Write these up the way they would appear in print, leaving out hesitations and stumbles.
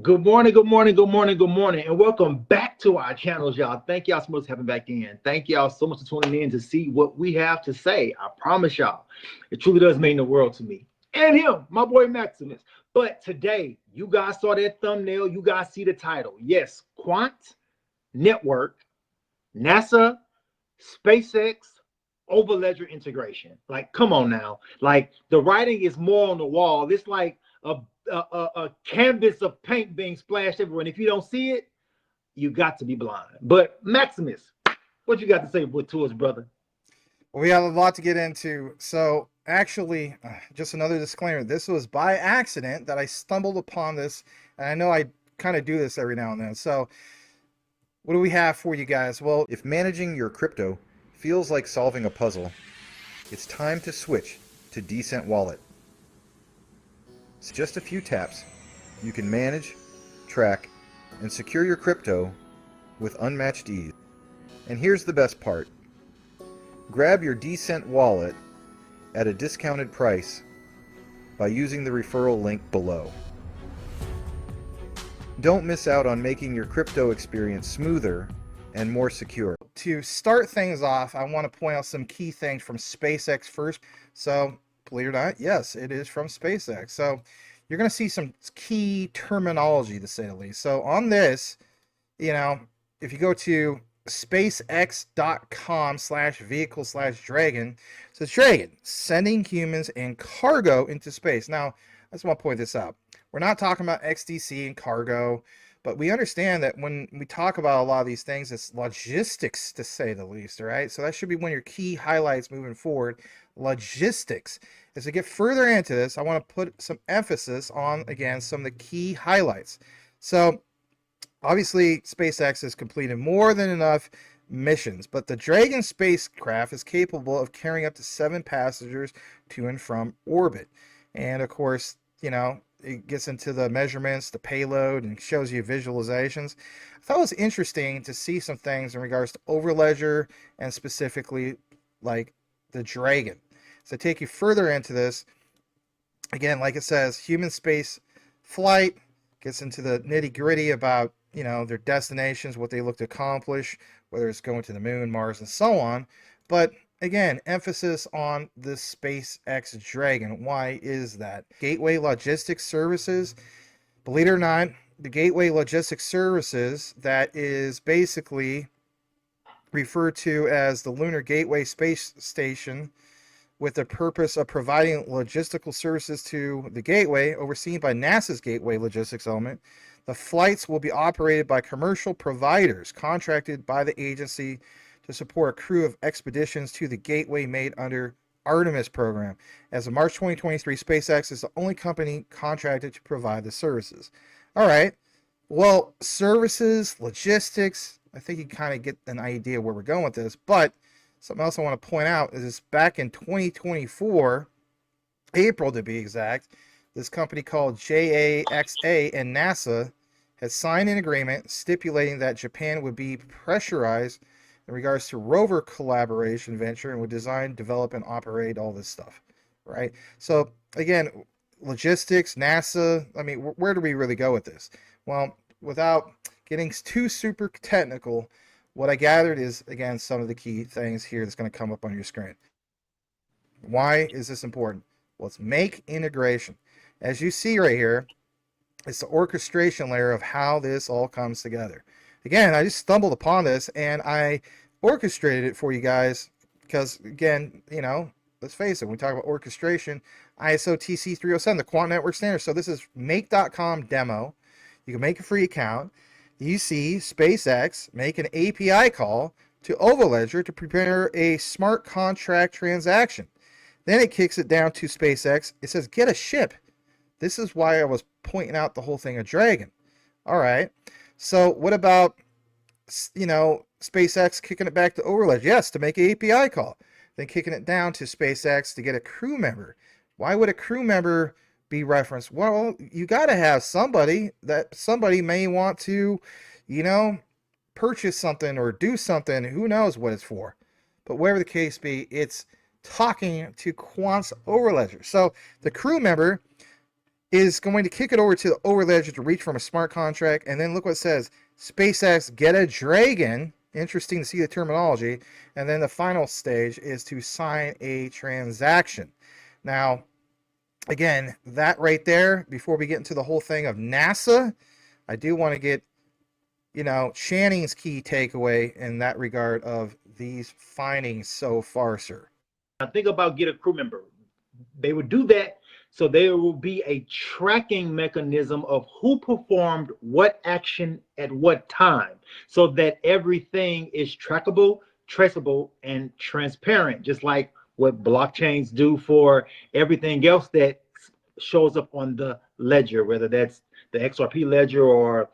Good morning, good morning, good morning, good morning, and welcome back to our channels, y'all. Thank y'all so much for having back in. Thank y'all so much for tuning in to see what we have to say. I promise y'all, it truly does mean the world to me. And him, my boy Maximus. But today, you guys saw that thumbnail, you guys see the title. Yes, Quant Network, NASA, SpaceX, Overledger integration. Like, come on now. Like, the writing is more on the wall. It's like a canvas of paint being splashed everywhere. And if you don't see it, you got to be blind. But Maximus, what you got to say to us, brother? Well, we have a lot to get into. So, actually, just another disclaimer. This was by accident that I stumbled upon this, and I know I kind of do this every now and then. So, what do we have for you guys? Well, If managing your crypto feels like solving a puzzle, it's time to switch to Decent Wallet. In just a few taps, you can manage, track, and secure your crypto with unmatched ease. And here's the best part. Grab your Decent Wallet at a discounted price by using the referral link below. Don't miss out on making your crypto experience smoother and more secure. to start things off, I want to point out some key things from SpaceX first. So, believe it or not, yes, it is from SpaceX. So, you're going to see some key terminology, to say the least. So, on this, if you go to spacex.com/vehicle/dragon, it says Dragon, sending humans and cargo into space. Now, I just want to point this out. We're not talking about XDC and cargo, but we understand that when we talk about a lot of these things, it's logistics, to say the least, all right? So that should be one of your key highlights moving forward, logistics. As we get further into this, I want to put some emphasis on, again, some of the key highlights. So, obviously, SpaceX has completed more than enough missions, but the Dragon spacecraft is capable of carrying up to 7 passengers to and from orbit. And of course, it gets into the measurements, the payload, and shows you visualizations. I thought it was interesting to see some things in regards to Overledger and specifically like the Dragon. So, to take you further into this, again, like it says, human space flight gets into the nitty gritty about their destinations, what they look to accomplish, whether it's going to the moon, Mars, and so on. But again, emphasis on the SpaceX Dragon. Why is that? Gateway Logistics Services. Believe it or not, the Gateway Logistics Services, that is basically referred to as the Lunar Gateway Space Station, with the purpose of providing logistical services to the gateway, overseen by NASA's Gateway Logistics element. The flights will be operated by commercial providers contracted by the agency to support a crew of expeditions to the gateway made under Artemis program. As of March 2023, SpaceX is the only company contracted to provide the services. All right. Well, services, logistics, I think you kind of get an idea where we're going with this, but something else I want to point out is back in 2024, April to be exact, this company called JAXA and NASA had signed an agreement stipulating that Japan would be pressurized in regards to rover collaboration venture and would design, develop, and operate all this stuff, right? So, again, logistics, NASA, I mean, where do we really go with this? Well, without getting too super technical, what I gathered is, again, some of the key things here that's going to come up on your screen. Why is this important? Well, it's make integration. As you see right here, it's the orchestration layer of how this all comes together. Again, I just stumbled upon this and I orchestrated it for you guys because, again, let's face it, when we talk about orchestration, ISO TC307, the Quant Network Standard. So this is make.com demo. You can make a free account. You see SpaceX make an API call to Overledger to prepare a smart contract transaction. Then it kicks it down to SpaceX. It says, get a ship. This is why I was pointing out the whole thing of Dragon. All right. So what about, SpaceX kicking it back to Overledger? Yes, to make an API call. Then kicking it down to SpaceX to get a crew member. Why would a crew member be referenced? Well, you got to have somebody that somebody may want to, purchase something or do something. Who knows what it's for? But whatever the case be, it's talking to Quant's Overledger. So the crew member is going to kick it over to the Overledger to reach from a smart contract. And then look what it says, SpaceX get a Dragon. Interesting to see the terminology. And then the final stage is to sign a transaction. Now, again, that right there, before we get into the whole thing of NASA, I do want to get, Channing's key takeaway in that regard of these findings so far, sir. Now think about get a crew member. They would do that so there will be a tracking mechanism of who performed what action at what time, so that everything is trackable, traceable, and transparent, just like what blockchains do for everything else that shows up on the ledger, whether that's the XRP ledger or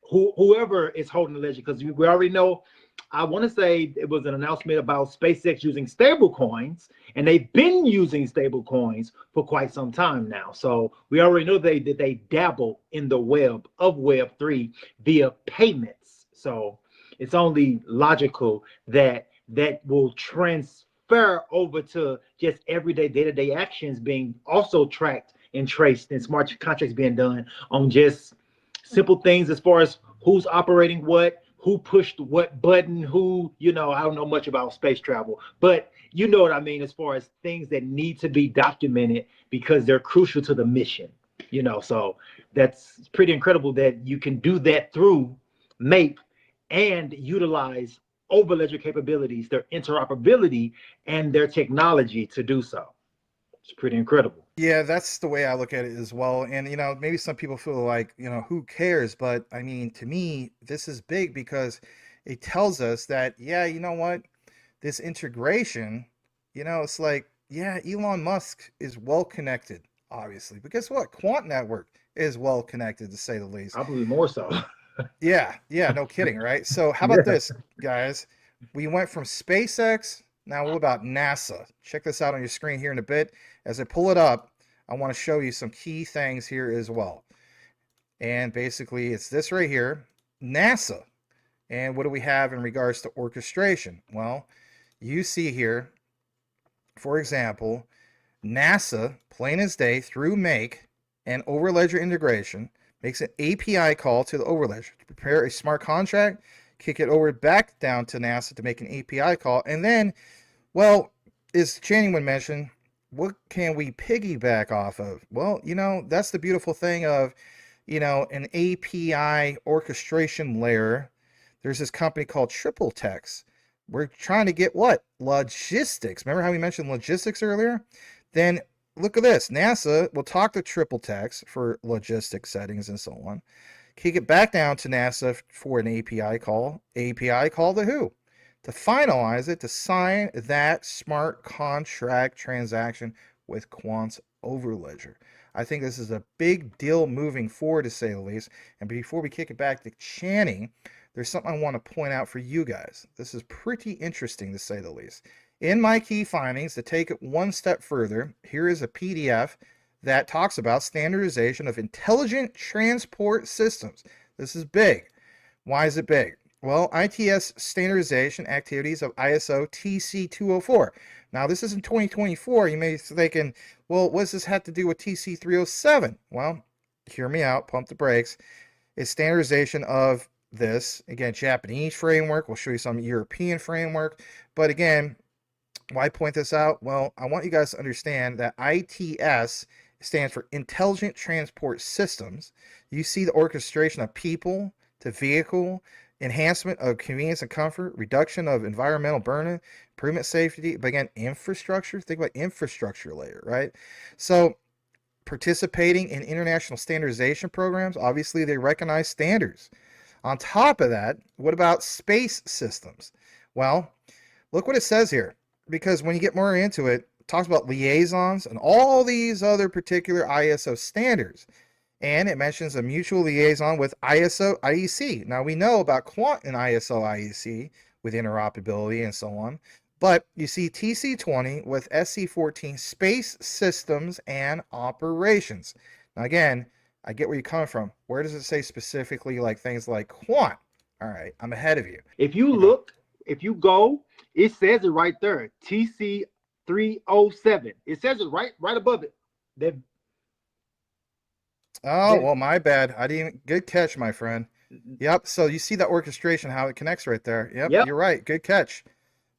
whoever is holding the ledger. Because we already know, I want to say it was an announcement about SpaceX using stable coins, and they've been using stable coins for quite some time now. So we already know that they dabble in the web of Web3 via payments. So it's only logical that that will transfer over to just everyday day-to-day actions being also tracked and traced, and smart contracts being done on just simple things as far as who's operating what, who pushed what button, who, I don't know much about space travel, but you know what I mean, as far as things that need to be documented because they're crucial to the mission, so that's pretty incredible that you can do that through MAPE and utilize Overledger capabilities, their interoperability, and their technology to do so. It's pretty incredible. Yeah, that's the way I look at it as well. And, maybe some people feel like, who cares? But I mean, to me, this is big because it tells us that, yeah, you know what? This integration, it's like, yeah, Elon Musk is well connected, obviously. But guess what? Quant Network is well connected, to say the least. Probably more so. Yeah, no kidding, right? So how about Yeah. this, guys? We went from SpaceX. Now what about NASA? Check this out on your screen here in a bit. As I pull it up, I want to show you some key things here as well. And basically, it's this right here, NASA. And what do we have in regards to orchestration? Well, you see here, for example, NASA, plain as day, through Make and Overledger integration, makes an API call to the Overledger to prepare a smart contract, kick it over back down to NASA to make an API call, and then, well, as Channing would mention, what can we piggyback off of? Well, that's the beautiful thing of, an API orchestration layer. There's this company called Triple Text. We're trying to get what? Logistics. Remember how we mentioned logistics earlier? Then look at this. NASA will talk to Triple Text for logistics settings and so on. Kick it back down to NASA for an API call. API call to who? To finalize it, to sign that smart contract transaction with Quant's Overledger. I think this is a big deal moving forward, to say the least. And before we kick it back to Channing, there's something I want to point out for you guys. This is pretty interesting, to say the least. In my key findings, to take it one step further, here is a PDF that talks about standardization of intelligent transport systems. This is big. Why is it big? Well, ITS standardization activities of ISO TC 204. Now, this is in 2024. You may be thinking, well, what does this have to do with TC 307? Well, hear me out, pump the brakes. It's standardization of this. Again, Japanese framework. We'll show you some European framework. But again, why point this out? Well, I want you guys to understand that ITS stands for Intelligent Transport Systems. You see the orchestration of people to vehicle, enhancement of convenience and comfort, reduction of environmental burden, improvement safety, but again, infrastructure. Think about infrastructure layer, right? So participating in international standardization programs, obviously they recognize standards. On top of that, what about space systems? Well, look what it says here, because when you get more into it, it talks about liaisons and all these other particular ISO standards. And it mentions a mutual liaison with ISO IEC. Now we know about Quant and ISO IEC with interoperability and so on. But you see TC20 with SC14 space systems and operations. Now again, I get where you're coming from. Where does it say specifically like things like Quant? All right, I'm ahead of you. If you look, if you go, it says it right there. TC 307. It says it right above it. That Oh, well, my bad. I didn't. Good catch, my friend. Yep. So you see that orchestration, how it connects right there. Yep, Yep. you're right. Good catch.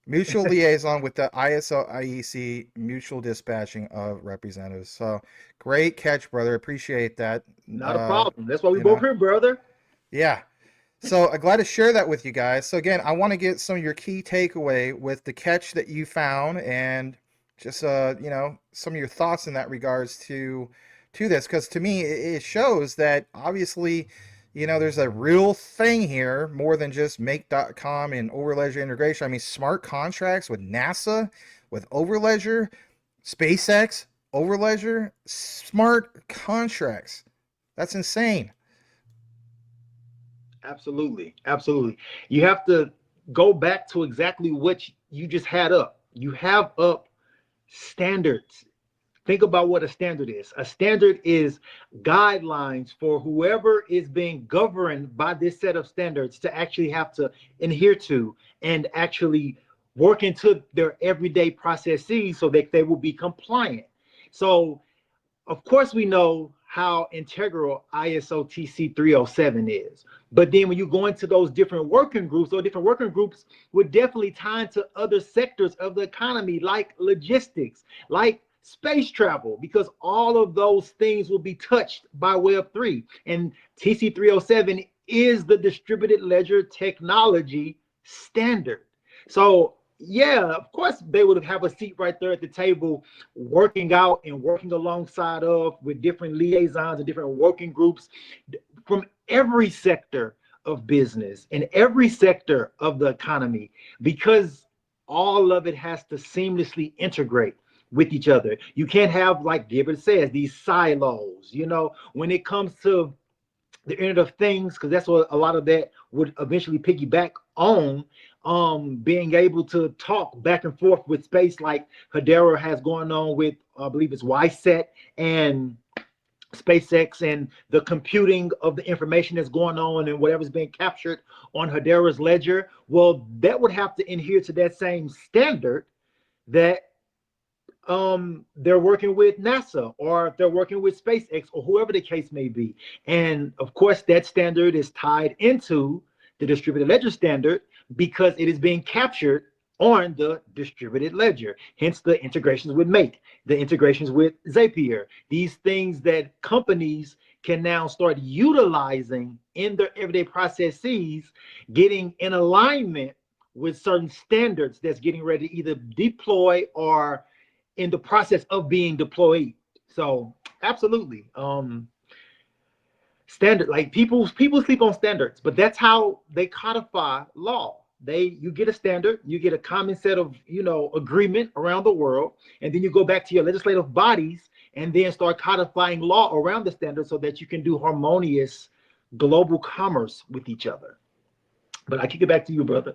Mutual liaison with the ISO IEC mutual dispatching of representatives. So great catch, brother. Appreciate that. Not a Uh, problem. That's why we you both know, here, brother. yeah. So I'm glad to share that with you guys. So again, I want to get some of your key takeaway with the catch that you found and just some of your thoughts in that regards to this, because to me it shows that obviously there's a real thing here more than just make.com and Overledger integration. I mean, smart contracts with NASA, with Overledger, SpaceX, Overledger, smart contracts. That's insane. Absolutely. Absolutely. You have to go back to exactly what you just had up. You have up standards. Think about what a standard is. A standard is guidelines for whoever is being governed by this set of standards to actually have to adhere to and actually work into their everyday processes so that they will be compliant. So of course, we know how integral ISO TC 307 is. But then when you go into those different working groups, those different working groups would definitely tie into other sectors of the economy, like logistics, like space travel, because all of those things will be touched by Web3. And TC 307 is the distributed ledger technology standard. So yeah, of course they would have a seat right there at the table, working out and working alongside of with different liaisons and different working groups from every sector of business and every sector of the economy, because all of it has to seamlessly integrate with each other. You can't have, like Gibbard says, these silos, when it comes to the Internet of Things, because that's what a lot of that would eventually piggyback on. Being able to talk back and forth with space, like Hedera has going on with, I believe it's YSET and SpaceX, and the computing of the information that's going on and whatever's being captured on Hedera's ledger. Well, that would have to adhere to that same standard that they're working with NASA, or if they're working with SpaceX, or whoever the case may be. And of course, that standard is tied into the distributed ledger standard because it is being captured on the distributed ledger. Hence the integrations with Make, the integrations with Zapier, these things that companies can now start utilizing in their everyday processes, getting in alignment with certain standards that's getting ready to either deploy or in the process of being deployed. So absolutely. Standard, like people sleep on standards, but that's how they codify law. You get a standard, you get a common set of agreement around the world, and then you go back to your legislative bodies and then start codifying law around the standard so that you can do harmonious global commerce with each other. But I kick it back to you, brother.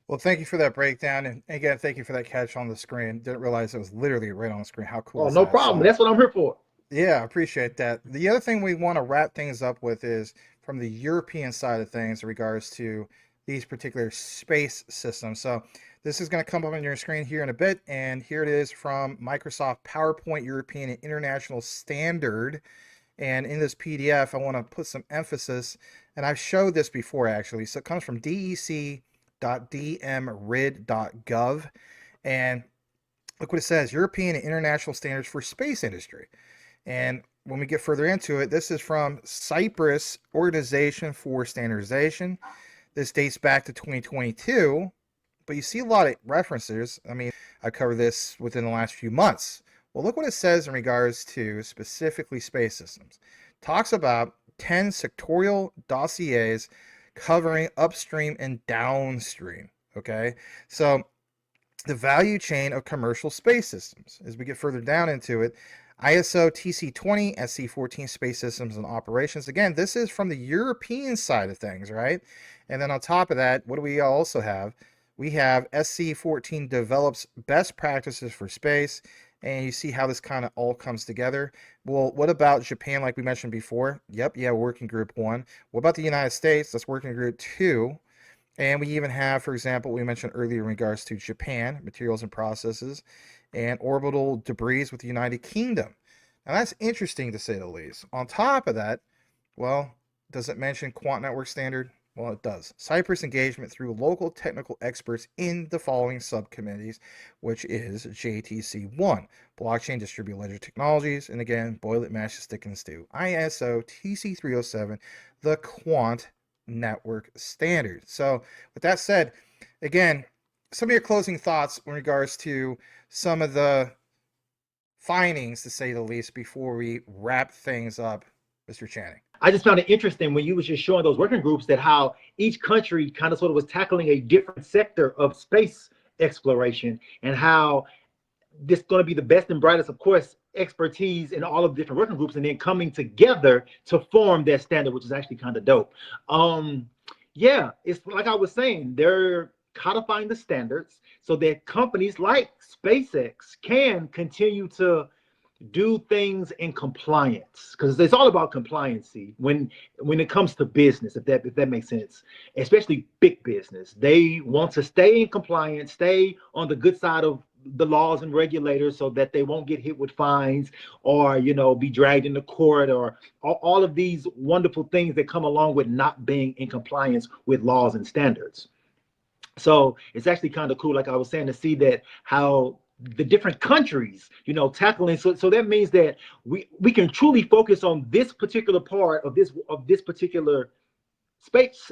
Well, thank you for that breakdown, and again, thank you for that catch on the screen. Didn't realize it was literally right on the screen. How cool Oh, is no that? problem. So, That's what I'm here for. yeah, I appreciate that. The other thing we want to wrap things up with is from the European side of things in regards to these particular space systems. So, this is going to come up on your screen here in a bit, and here it is from Microsoft PowerPoint European and International Standard. And in this PDF, I want to put some emphasis, and I've showed this before actually. So, it comes from dec.dmrid.gov, and look what it says: European and International Standards for Space Industry. And when we get further into it, this is from Cyprus Organization for Standardization. This dates back to 2022, but you see a lot of references. I mean, I covered this within the last few months. Well, look what it says in regards to specifically space systems. It talks about 10 sectorial dossiers covering upstream and downstream. Okay, so the value chain of commercial space systems. As we get further down into it, ISO TC20, SC14 space systems and operations. Again, this is from the European side of things, right? And then on top of that, what do we also have? We have SC14 develops best practices for space. And you see how this kind of all comes together. Well, what about Japan, like we mentioned before? Yep, yeah, working group 1. What about the United States? That's working group 2. And we even have, for example, we mentioned earlier in regards to Japan, materials and processes, and orbital debris with the United Kingdom. Now that's interesting to say the least. On top of that, well, does it mention Quant Network Standard? Well, it does. Cypress engagement through local technical experts in the following subcommittees, which is JTC1, Blockchain Distributed Ledger Technologies, and again, boil it, mash it, stick and stew. ISO TC307, the Quant Network Standard. So, with that said, again, some of your closing thoughts in regards to some of the findings, to say the least, before we wrap things up, Mr. Channing. I just found it interesting when you was just showing those working groups that how each country kind of sort of was tackling a different sector of space exploration, and how this is going to be the best and brightest, of course, expertise in all of the different working groups, and then coming together to form that standard, which is actually kind of dope. Yeah, it's like I was saying, they're codifying the standards so that companies like SpaceX can continue to do things in compliance, because it's all about compliancy when it comes to business, if that makes sense, especially big business. They want to stay in compliance, stay on the good side of the laws and regulators, so that they won't get hit with fines, or be dragged into court, or all of these wonderful things that come along with not being in compliance with laws and standards. So it's actually kind of cool, like I was saying, to see that how the different countries, tackling. So that means that we can truly focus on this particular part of this particular space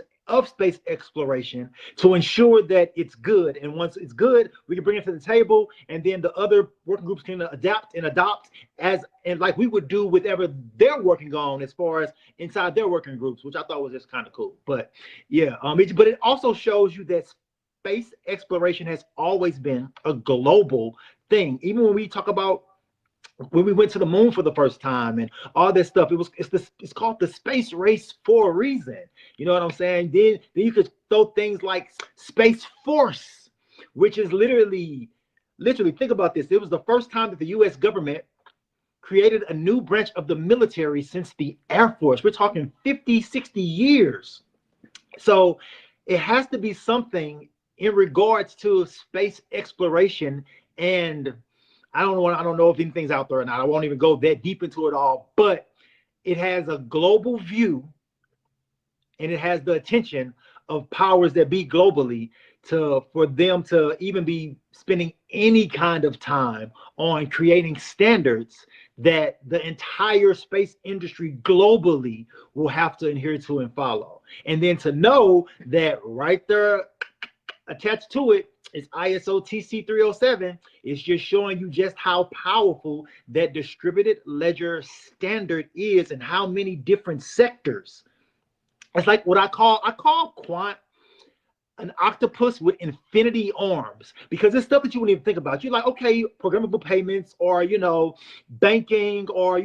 exploration, to ensure that it's good. And once it's good, we can bring it to the table, and then the other working groups can adapt and adopt, and like we would do whatever they're working on as far as inside their working groups, which I thought was just kind of cool. But yeah, but it also shows you that space exploration has always been a global thing. Even when we talk about when we went to the moon for the first time and all this stuff, it's called the space race for a reason. You know what I'm saying? Then you could throw things like Space Force, which is literally think about this. It was the first time that the US government created a new branch of the military since the Air Force. We're talking 50, 60 years. So it has to be something in regards to space exploration. And I don't know if anything's out there or not. I won't even go that deep into it all, but it has a global view, and it has the attention of powers that be globally, for them to even be spending any kind of time on creating standards that the entire space industry globally will have to adhere to and follow. And then to know that right there attached to it is ISO TC307. It's just showing you just how powerful that distributed ledger standard is, and how many different sectors. It's like what I call Quant an octopus with infinity arms, because it's stuff that you wouldn't even think about. You're like, okay, programmable payments, or banking, or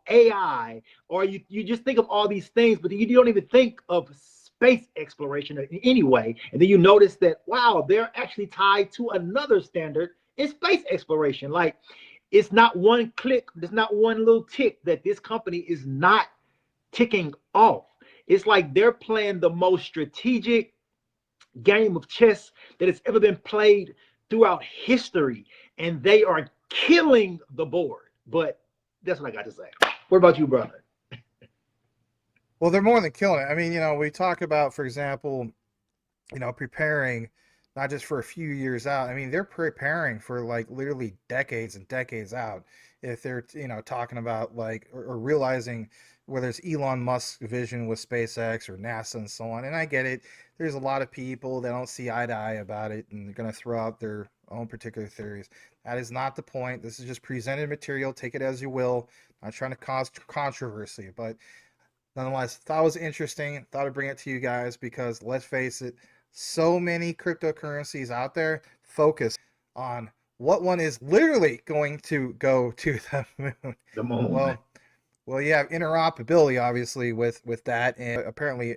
AI, or you just think of all these things, but you don't even think of space exploration in any way. And then you notice that, wow, they're actually tied to another standard in space exploration. Like, it's not one click, there's not one little tick that this company is not ticking off. It's like they're playing the most strategic game of chess that has ever been played throughout history, and they are killing the board. But that's what I got to say. What about you, brother? Well, they're more than killing it. I mean, we talk about, for example, preparing not just for a few years out. I mean, they're preparing for like literally decades and decades out. If they're, talking about like, or realizing whether it's Elon Musk's vision with SpaceX or NASA and so on. And I get it. There's a lot of people that don't see eye to eye about it, and they're going to throw out their own particular theories. That is not the point. This is just presented material. Take it as you will. Not trying to cause controversy, but nonetheless, thought it was interesting. Thought I'd bring it to you guys because let's face it, so many cryptocurrencies out there focus on what one is literally going to go to the moon. The moon. Well, you have interoperability obviously with that, and apparently,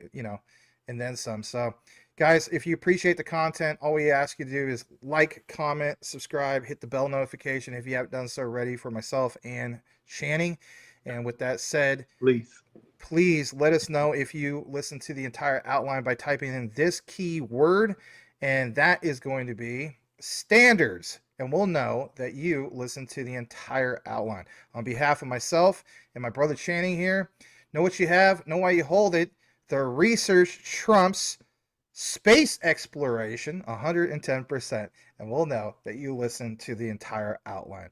and then some. So, guys, if you appreciate the content, all we ask you to do is like, comment, subscribe, hit the bell notification if you haven't done so already, for myself and Channing. And with that said, please let us know if you listen to the entire outline by typing in this key word, and that is going to be standards. and we'll know that you listened to the entire outline. On behalf of myself and my brother Channing here, know what you have, know why you hold it. The research trumps space exploration 110%, and we'll know that you listened to the entire outline.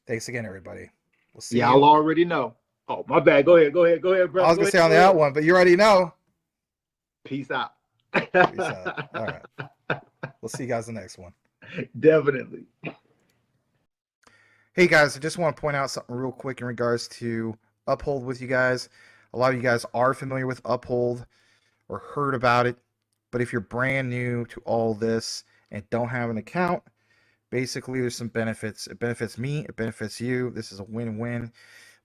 Thanks again, everybody. We'll see Y'all you. already know. Oh, my bad. Go ahead, brother. I was going Go to say ahead, on the go ahead. outline, but you already know. Peace out. Peace out. All right. We'll see you guys in the next one. Definitely. Hey guys, I just want to point out something real quick in regards to Uphold with you guys. A lot of you guys are familiar with Uphold or heard about it, but if you're brand new to all this and don't have an account, basically there's some benefits. It benefits me, it benefits you. This is a win-win.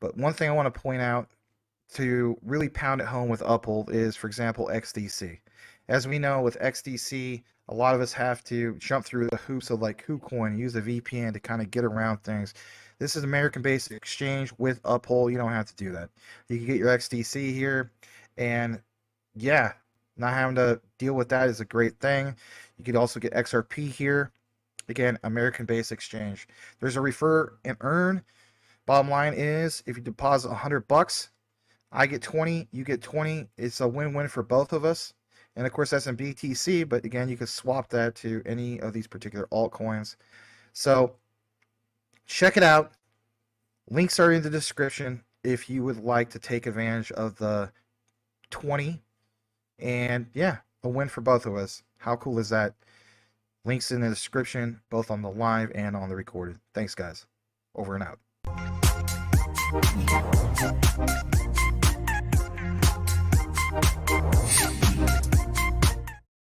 But one thing I want to point out to really pound it home with Uphold is, for example, XDC. As we know, with XDC, a lot of us have to jump through the hoops of like KuCoin, use a VPN to kind of get around things. This is American-based exchange with Uphold. You don't have to do that. You can get your XDC here, and yeah, not having to deal with that is a great thing. You could also get XRP here. Again, American-based exchange. There's a refer and earn. Bottom line is, if you deposit $100, I get 20, you get 20. It's a win-win for both of us. And of course, that's in BTC, but again, you can swap that to any of these particular altcoins. So check it out. Links are in the description if you would like to take advantage of the 20. And yeah, a win for both of us. How cool is that? Links in the description, both on the live and on the recorded. Thanks, guys. Over and out.